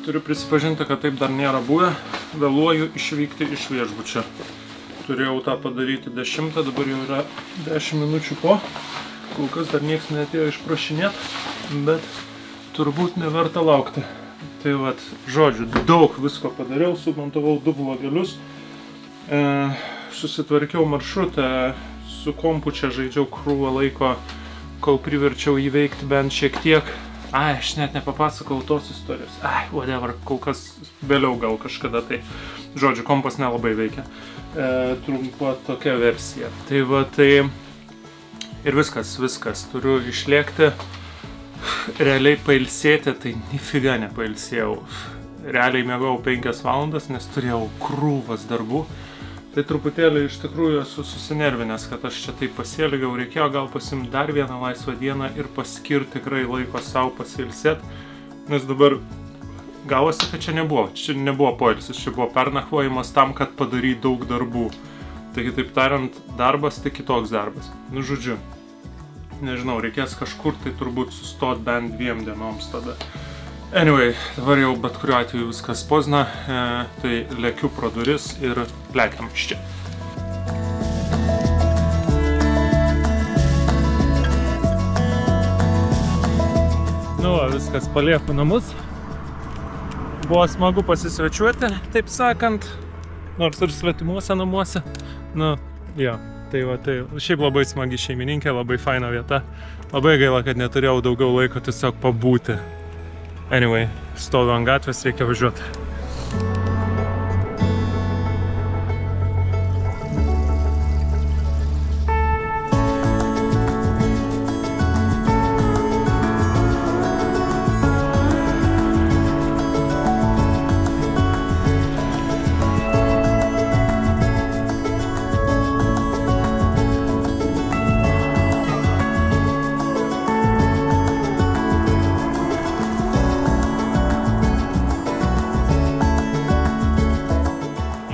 Turiu prisipažinti, kad taip dar nėra buvę. Vėluoju išvykti iš viešbučio. Turėjau tą padaryti 10, dabar jau yra 10 minučių po. Kol kas dar nieks neatėjo išprašinėti, bet turbūt neverta laukti. Tai vat, žodžiu, daug visko padariau, sumontavau 2 vlogelius, susitvarkiau maršrutą, su kompu čia žaidžiau krūvą laiko, kol priverčiau įveikti bent šiek tiek. Aš net nepapasakau tos istorijos. Whatever, kol kas vėliau gal kažkada tai. Žodžiu, kompas nelabai veikia. Trumpa tokia versija. Tai va, tai ir viskas. Turiu išlėkti. Realiai pailsėti, tai nifiga nepailsėjau. Realiai miegojau 5 valandas, nes turėjau krūvas darbų. Tai truputėlį iš tikrųjų esu susinervinęs, kad aš čia taip pasielgiau. Reikėjo gal pasimti dar vieną laisvą dieną ir paskirti tikrai laiko savo pasilsėti. Nes dabar gavosi, kad čia nebuvo poilsis, čia buvo pernakvojimas tam, kad padaryt daug darbų. Taigi, taip tariant, darbas tai kitoks darbas. Nu, žodžiu, nežinau, reikės kažkur tai turbūt sustot bent 2 dienoms tada. Anyway, dabar jau bet kuriuo atveju viskas pozna, tai lekiu pro duris ir lekiam iš čia. Nu, viskas, palieku namus. Buvo smagu pasisvečiuoti, taip sakant, nors ir svetimuose namuose. Nu, jo, tai va, tai šiaip labai smagi šeimininkė, labai faina vieta. Labai gaila, kad neturėjau daugiau laiko tiesiog pabūti. Anyway, stoviu ant gatvės, reikia važiuoti.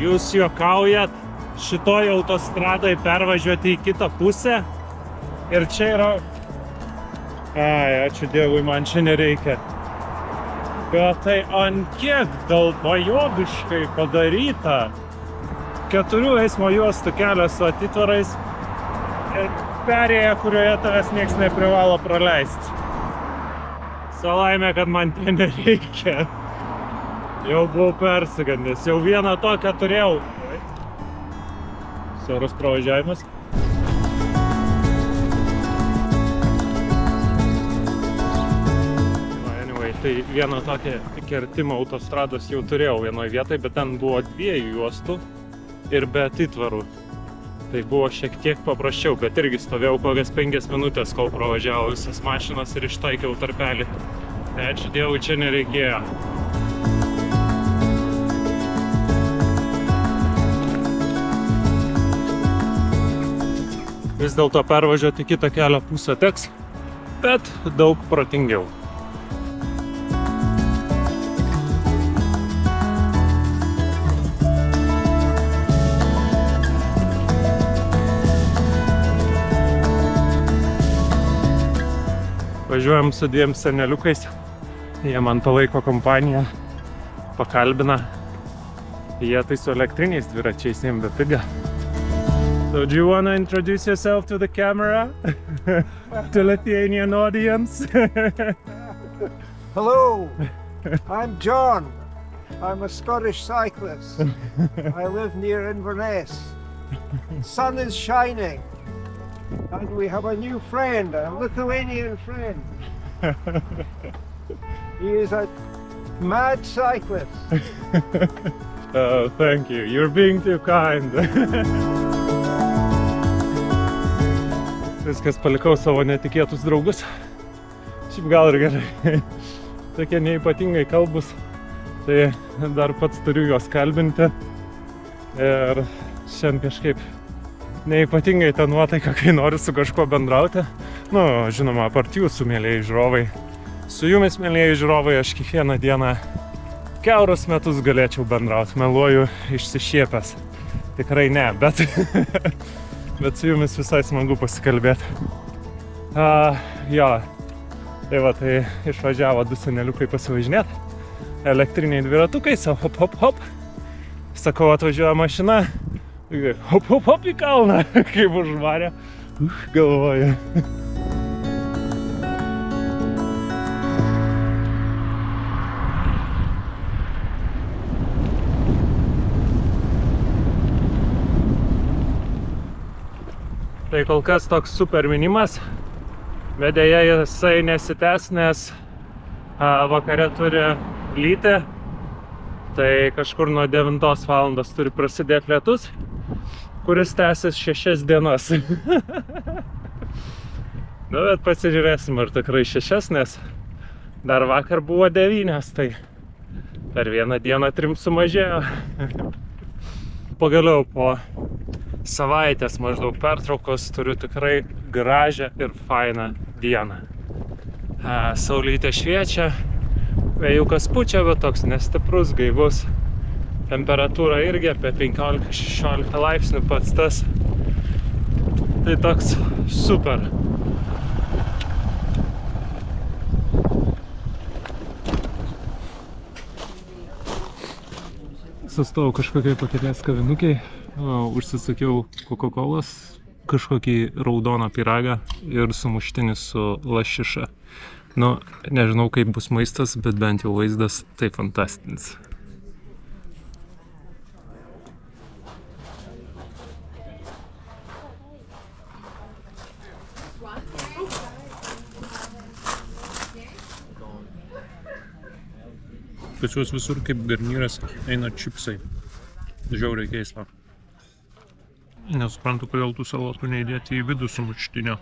Jūs juokaujat, šitoj autostradai pervažiuoti į kitą pusę ir čia yra... Ačiū Dievui, man čia nereikia. Bet tai ant kiek dalbajobiškai padaryta. 4 eismo juostų kelias su atitvarais ir perėja, kurioje tavęs nieks neprivalo praleisti. Salaimė, kad man ten nereikia. Jau buvau persigandęs, jau vieną tokią turėjau. Siauras pravažiavimas. Anyway, tai vieną tokią kirtimą autostrados jau turėjau vienoje vietoje, bet ten buvo 2 juostų ir be atitvarų. Tai buvo šiek tiek paprasčiau, bet irgi stovėjau kokias 5 minutės, kol pravažiavo visas mašinas ir ištaikiau tarpelį. Ačiū Dievui, čia nereikėjo. Vis dėlto pervažiuoti kitą kelio pusę teks, bet daug protingiau. Važiuojam su 2 seneliukais, jie man palaiko kompaniją, pakalbina. Jie tai su elektriniais dviračiais jiem bepiga. So, do you want to introduce yourself to the camera? To Lithuanian audience? Hello, I'm John. I'm a Scottish cyclist. I live near Inverness. Sun is shining. And we have a new friend, a Lithuanian friend. He is a mad cyclist. Oh, thank you. You're being too kind. Viskas, palikau savo netikėtus draugus. Šiaip gal ir gerai. Tokie neypatingai kalbus. Tai dar pats turiu juos kalbinti. Ir šiandien kažkaip neypatingai ta nuotaika, kai noriu su kažkuo bendrauti. Nu, žinoma, apart jūsų, mielieji žiūrovai. Su jumis, mielieji žiūrovai, aš kiekvieną dieną kiaurus metus galėčiau bendrauti. Meluoju išsišiepęs. Tikrai ne, bet... bet su jumis visai smagu pasikalbėti. Jo, tai va, tai išvažiavo 2 seneliukai pasivažinėti. elektriniai dviratukai, hop, hop, hop. Sakau, atvažiuoja mašina, hop, hop, hop į kalną, kaip užvarė, galvoju. Tai kol kas toks super minimas, bet dėja jisai nesitęs, nes vakare turi lyti, tai kažkur nuo 9 valandos turi prasidėti lietus, kuris tęsis 6 dienas. Nu, bet pasižiūrėsim, ar tikrai 6, nes dar vakar buvo 9, tai per vieną dieną 3 sumažėjo. Pagaliau po savaitės maždaug pertraukos turiu tikrai gražią ir fainą dieną. Saulytė šviečia, vėjukas pučia, bet toks nestiprus, gaivus. Temperatūra irgi apie 15-16 laipsnių pats tas. Tai toks super. Sustojau kažkokiai pakelės kavinukiai, užsisakiau Coca-Colas, kažkokį raudoną pyragą ir sumuštinį su lašiša. Nu, nežinau, kaip bus maistas, bet bent jau vaizdas tai fantastinis. Pas juos visur kaip garnyras eina čipsai. Žiauriai keista. Nesuprantu, kodėl tų salotų neįdėti į vidų sumuštinio.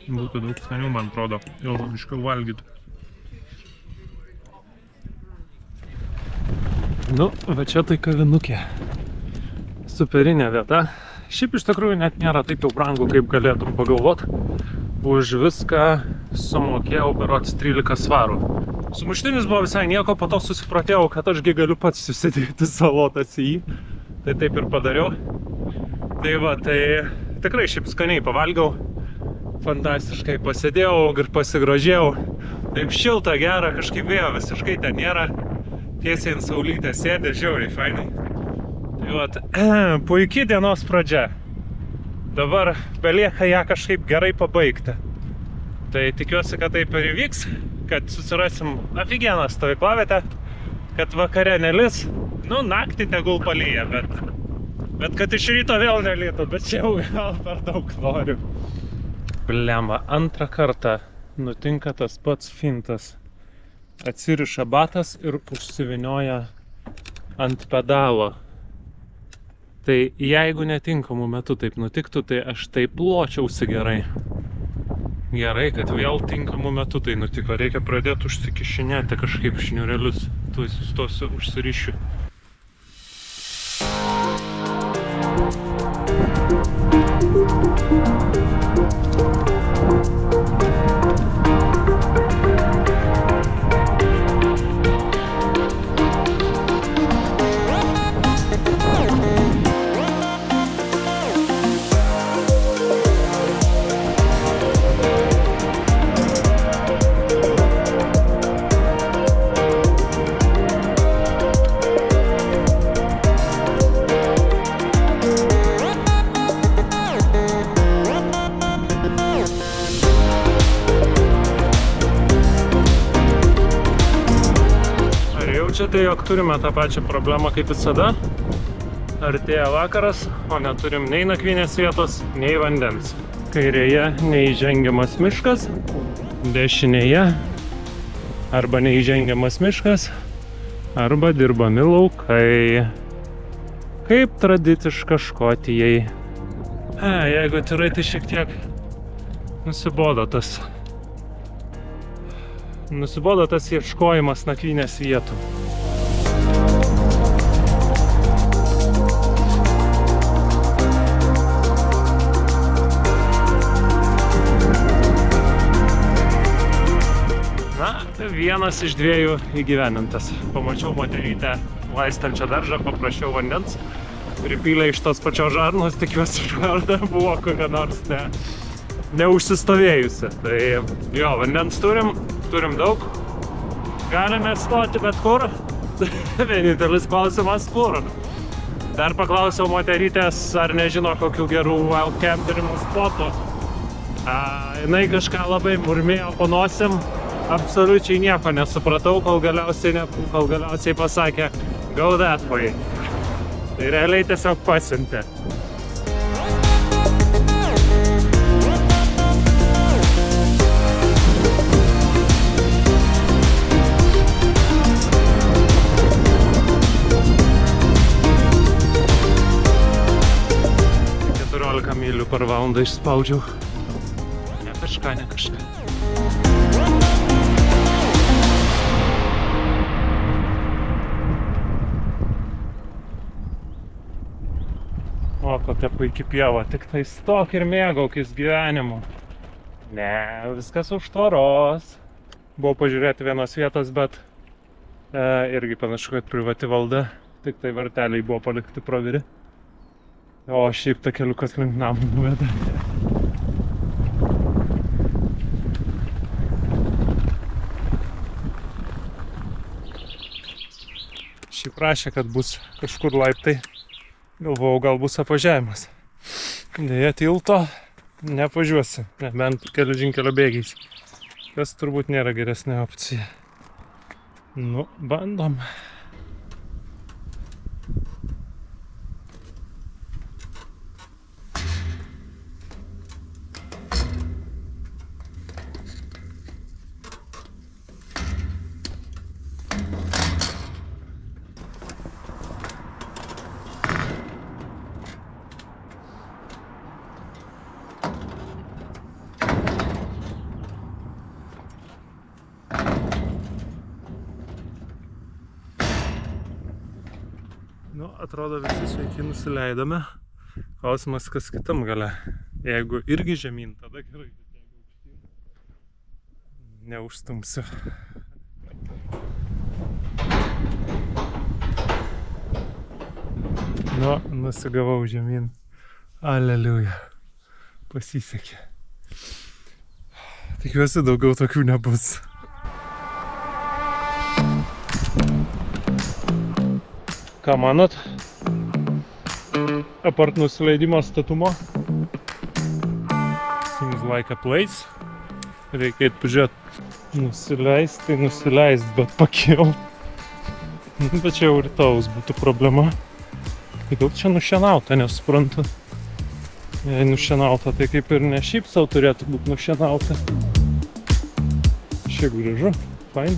Būtų daug skanių, man atrodo, jau miškiau valgyti. Nu, va čia tai kavinukė. Superinė vieta. Šiaip iš tikrųjų net nėra taip jau brangu, kaip galėtum pagalvot. Už viską sumokėjau berods 13 svarų. Sumuštinis buvo visai nieko, po to susiprotėjau, kad ašgi galiu pats susidėti salotas į jį. Tai taip ir padariau. Tai va, tai tikrai šiaip skaniai pavalgiau. Fantastiškai pasėdėjau ir pasigrožėjau. Taip šilta, gera, kažkaip vėjo visiškai ten nėra. Tiesiai ant saulytės sėdė, žiauriai fainai. Tai va, puikiai dienos pradžia. Dabar belieka ją kažkaip gerai pabaigti. Tai tikiuosi, kad taip ir įvyks, kad susirasim aфиgeną stovyklavietę, kad vakare nelis. Nu, naktį tegul palyja, bet kad iš ryto vėl nelytų, bet čia jau gal per daug noriu. Blemba, antrą kartą nutinka tas pats fintas. Atsiriša batas ir užsivinioja ant pedalo. Tai jeigu netinkamų metų taip nutiktų, tai aš taip pločiausi gerai. Gerai, kad vėl tinkamų metų tai nutiko. Reikia pradėti užsikišinėti kažkaip šniurelius. Tuoj sustosiu, užsirišiu. Tai jog turime tą pačią problemą kaip visada. Artėja vakaras, o neturim nei nakvynės vietos, nei vandens. Kairėje neįžengiamas miškas, dešinėje arba neįžengiamas miškas, arba dirbami laukai. Kaip tradiciška Škotijai. Jeigu atvirai, tai šiek tiek nusibodo tas ieškojimas nakvynės vietų. Vienas iš 2 įgyvenintas. Pamačiau moterytę laistančią daržą, paprašiau vandens. Pripylė iš tos pačios žarnos, tikiuosi žarna buvo kokia nors neužsistovėjusi. Tai jo, vandens turim daug. Galime stoti bet kur. vienintelis klausimas kur. Dar paklausiau moterytės, ar nežino kokių gerų wildcamperių spotų. Jinai kažką labai murmėjo po nosim, absoliučiai nieko nesupratau, kol galiausiai pasakė go that way. Tai realiai tiesiog pasiuntė. Mylių per valandą išspaudžiau. Ne kažką. O, kokia puikia pieva, tik tai stok ir mėgaukis gyvenimu. Ne, viskas už tvoros. Buvau pažiūrėti vienos vietos, bet irgi panašu, kad privati valda, tik tai varteliai buvo palikti praviri. O šiaip ta keliukas link namų nuveda. Šiaip rašė, kad bus kažkur laiptai. Galvojau, gal bus apvažiavimas. Deja, tilto neapvažiuosi, nebent geležinkelio bėgiais. Kas turbūt nėra geresnė opcija. Nu, bandom. Nu, atrodo visi sveiki nusileidome. Klausimas, kas kitam gale. Jeigu irgi žemyn, tada gerai, bet jeigu aukštyn, neužstumsiu. Nu, nusigavau žemyn. Aleliuja. Pasisekė. Tikiuosi, daugiau tokių nebus. Ką manot? Apart nusileidimo statumo. Seems like a place. Reikia eit pažiūrėt. Nusileist, tai nusileist, bet pakėl. Bet čia jau rytaus būtų problema. Kodėl čia nušienauta, nesuprantu. Jei nušienauta, tai kaip ir ne šiaip sau turėtų būti nušienauta. Šiaip gražu, fain.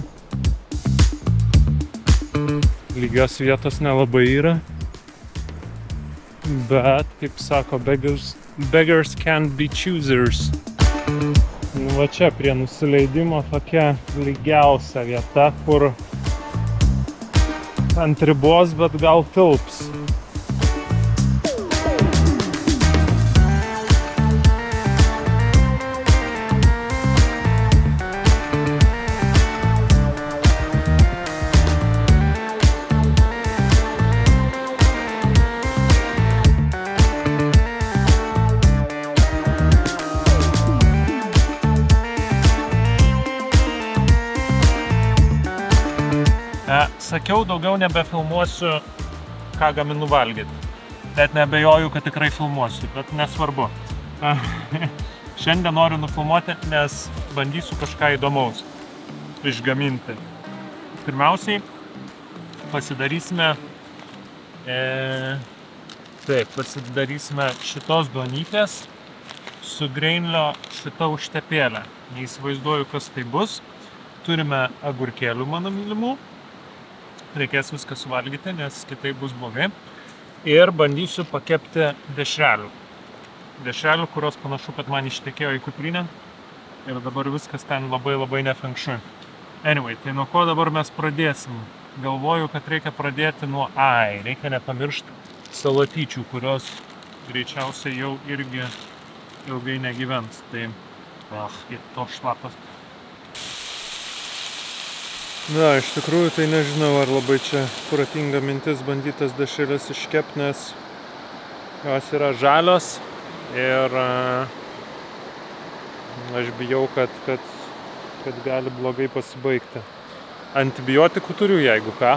Lygios vietos nelabai yra, bet, kaip sako, beggars can't be choosers. Nu, va čia prie nusileidimo tokia lygiausia vieta, kur ant ribos, bet gal tilps. Sakiau, daugiau nebefilmuosiu, ką gaminu valgyti. Bet neabejoju, kad tikrai filmuosiu, bet nesvarbu. Šiandien noriu nufilmuoti, nes bandysiu kažką įdomaus išgaminti. Pirmiausiai pasidarysime šitos duonytės su greinlio šita užtepėlė. Neįsivaizduoju, kas tai bus. Turime agurkėlių, mano mylimų. Reikės viską suvalgyti, nes kitaip bus blogai. Ir bandysiu pakepti dešrelių. Dešrelių, kurios panašu, kad man ištekėjo į kuprinę. Ir dabar viskas ten labai nefengšui. Anyway, tai nuo ko dabar mes pradėsim? Galvoju, kad reikia pradėti nuo reikia nepamiršti salatyčių, kurios greičiausiai jau irgi ilgai negyvens. Tai, to šlapas. Na, iš tikrųjų, tai nežinau, ar labai čia protinga mintis bandytas dešreles iškepti, nes jos yra žalios ir aš bijau, kad gali blogai pasibaigti. Antibiotikų turiu, jeigu ką,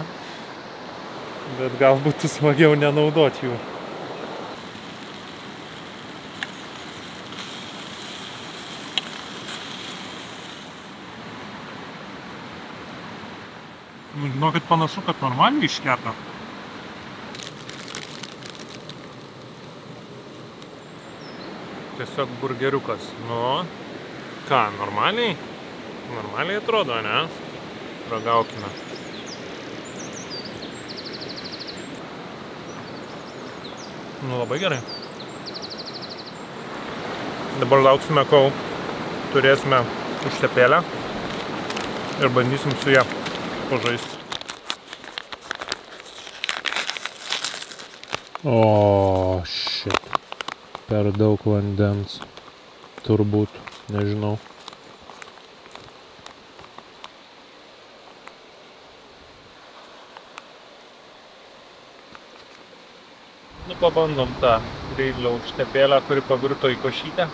Bet gal būtų smagiau nenaudoti jų. Žinokit, panašu, kad normaliai iškepta. Tiesiog burgeriukas. Nu, ką, normaliai? Normaliai atrodo, ne? Ragaukime. Nu, labai gerai. Dabar lauksime, kol turėsime užtepėlę ir bandysim su ją pažaisti. O, shit. Per daug vandens. Turbūt, nežinau. Nu, pabandom tą greidlio užtepėlę, kuri pavirto į košytę.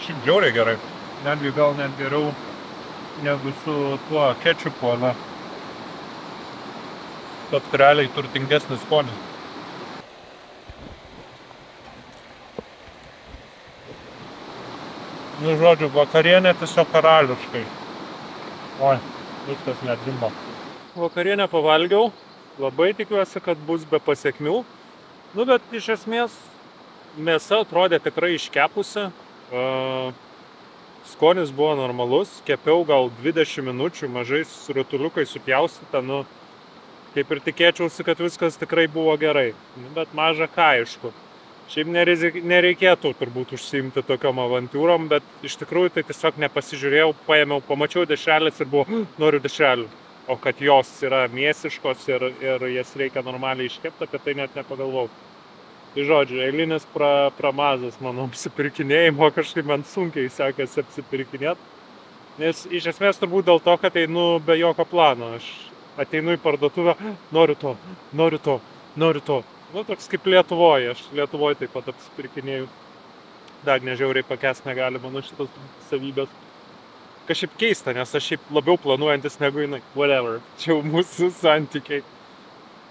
Šiaip žiauriai gerai. Netgi gal net geriau negu su tuo kečupu, na. Tad realiai turtingesnis skonis. Nu, žodžiu, vakarienė tiesiog karališkai. Oi, viskas nedrimba. Vakarienę pavalgiau. Labai tikiuosi, kad bus be pasekmių. Nu, bet iš esmės mėsa atrodė tikrai iškepusi. Skonis buvo normalus, kepiau gal 20 minučių, mažais rutuliukai supjaustyta, nu, kaip ir tikėčiausi, kad viskas tikrai buvo gerai. Nu, bet maža ką, aišku. Šiaip nereikėtų turbūt užsiimti tokiom avantūrom, bet iš tikrųjų tai tiesiog nepasižiūrėjau, paėmiau, pamačiau dešrelės ir buvo, noriu dešrelių. O kad jos yra mėsiškos ir jas reikia normaliai iškepti, apie tai net nepagalvau. Tai žodžiu, eilinis pramazas mano apsipirkinėjimo, kažkaip man sunkiai sekasi apsipirkinėti. Nes iš esmės turbūt dėl to, kad einu be jokio plano. Aš ateinu į parduotuvę, noriu to. Nu, toks kaip Lietuvoje, aš Lietuvoje taip pat apsipirkinėjau. Dar nežiauriai pakęst negali mano šitos savybės. Kažkaip keista, nes aš šiaip labiau planuojantis negu jinai. Whatever, čia jau mūsų santykiai.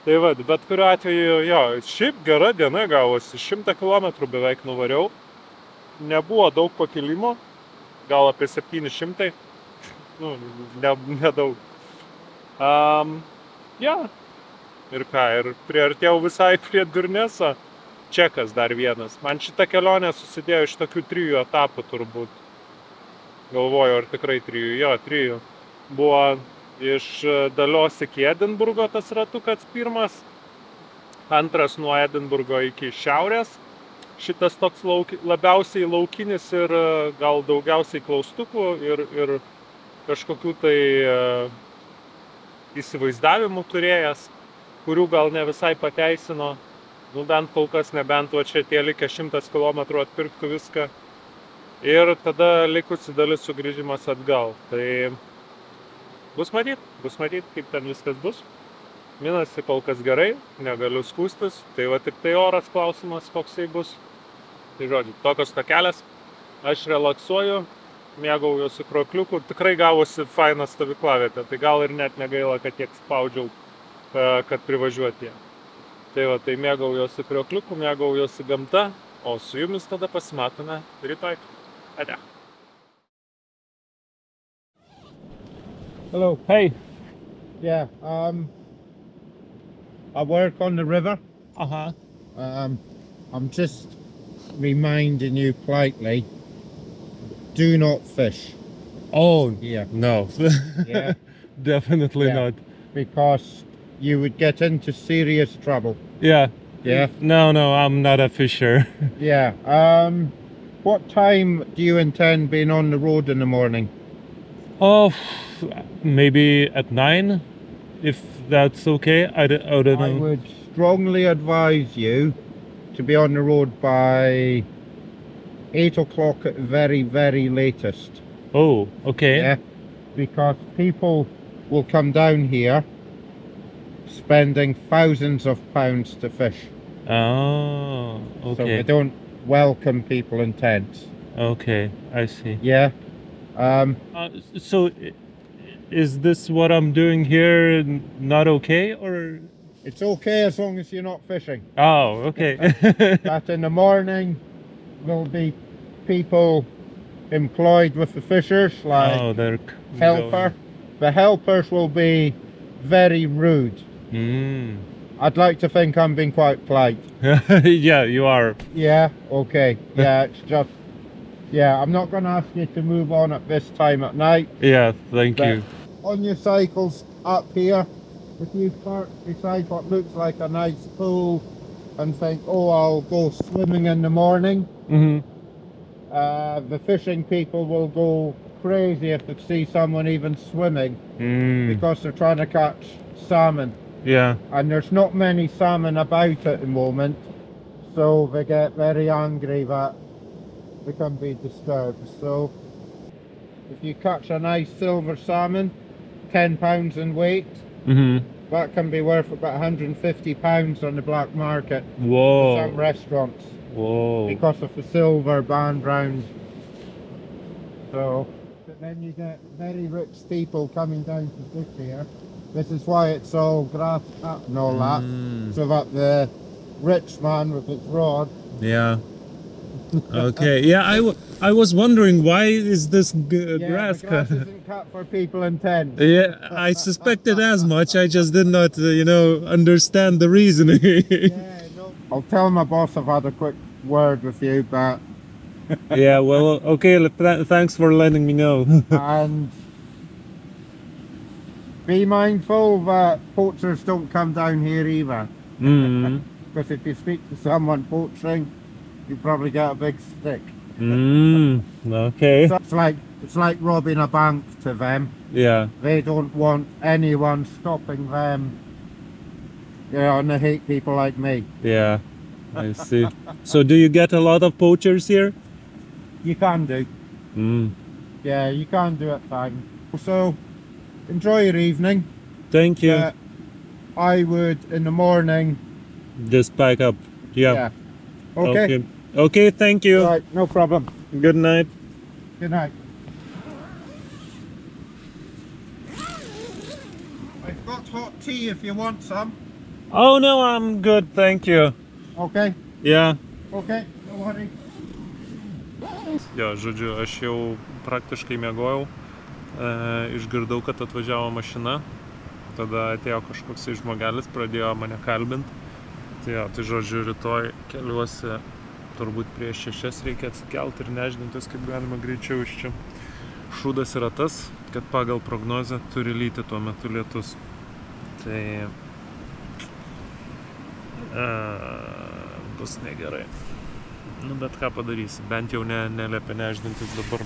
Tai va, bet kuriuo atveju, jo, šiaip gera diena gavosi, 100 km beveik nuvariau. Nebuvo daug pakilimo, gal apie 700, nu, nedaug. Ja, ir ką, ir priartėjau visai prie Durneso. Čekas dar vienas. Man šita kelionė susidėjo iš tokių 3 etapų turbūt. Galvoju, ar tikrai 3, jo, 3. Buvo iš Dalios iki Edinburgo tas ratukas pirmas, antras nuo Edinburgo iki šiaurės. Šitas toks labiausiai laukinis ir gal daugiausiai klaustukų ir kažkokių tai įsivaizdavimų turėjęs, kurių gal ne visai pateisino. Nu, bent kol kas nebent va čia tie likę 100 km atpirktų viską. Ir tada likusi dalis sugrįžimas atgal. Tai bus matyt, kaip ten viskas bus. Minasi kol kas gerai, negaliu skųstis. Tai va tik tai oras klausimas, koksai bus. Tai žodžiu, tokios takelės. Aš relaksuoju, mėgaujuosi krokliuku. Tikrai gavosi faina stovyklavietė. Tai gal ir net negaila, kad tiek spaudžiau, kad privažiuoti ją. Tai va, tai mėgaujuosi krokliuku, mėgaujuosi gamta. O su jumis tada pasimatome rytoj. Ate. Hello. Hey. Yeah, I work on the river. Uh-huh. I'm just reminding you politely, do not fish. Oh, Yeah. no. Yeah. Definitely Yeah. not. Because you would get into serious trouble. Yeah. Yeah. No, I'm not a fisher. Yeah. What time do you intend being on the road in the morning? Oh, maybe at 9, if that's okay. I don't know. I would strongly advise you to be on the road by 8 o'clock at the very, very latest. Oh, okay. Yeah. Because people will come down here spending thousands of pounds to fish. Oh, So we okay. don't welcome people in tents. Okay, I see. Yeah. So is this what I'm doing here not okay, or? It's okay as long as you're not fishing. Oh, okay. That in the morning will be people employed with the fishers, like Oh, they're helper. The helpers will be very rude. I'd like to think I'm being quite polite. Yeah, you are. Yeah, okay. Yeah, it's just, yeah, I'm not going to ask you to move on at this time at night. Yeah, thank But you. on your cycles up here, if you park beside what looks like a nice pool and think, oh, I'll go swimming in the morning, the fishing people will go crazy if they see someone even swimming because they're trying to catch salmon. Yeah. And there's not many salmon about at the moment, so they get very angry that they can be disturbed. So if you catch a nice silver salmon, 10 pounds in weight, that can be worth about 150 pounds on the black market. Whoa. For some restaurants. Whoa. Because of the silver band round. So, but then you get very rich people coming down to fish here. This is why it's all grass up and all that, so that the rich man with his rod. Yeah. Okay. Yeah, I was wondering, why is this grass The grass cut? isn't cut for people in tents. Yeah, I suspected as much. I just did not, you know, understand the reasoning. Yeah, no. I'll tell my boss I've had a quick word with you, but Yeah. Well, okay. Thanks for letting me know. and be mindful that poachers don't come down here either. Because if you speak to someone poaching, you probably get a big stick. Okay. So it's like robbing a bank to them. Yeah. They don't want anyone stopping them. You know, and they hate people like me. Yeah. I see. So, do you get a lot of poachers here? You can do. Yeah, you can do at times. So, enjoy your evening. Thank you. I would, in the morning. Just pack up. Yeah. Okay. Okay, thank you. Right, no problem. Good night. Good night. I've got hot tea if you want some. Oh no, I'm good, thank you. Okay. Yeah. Okay, no worry. Jo, žodžiu, aš jau praktiškai miegojau, išgirdau, kad atvažiavo mašina, tada atėjo kažkoks žmogelis, pradėjo mane kalbinti. Tai žodžiu, rytoj keliuosi, turbūt prieš 6 reikia atsikelti ir nežinantis, kaip galima greičiau iš čia. Šūdas yra tas, kad pagal prognozę turi lyti tuo metu lietus. Tai bus negerai. Nu, bet ką padarysi, bent jau neliepia nežinantis dabar.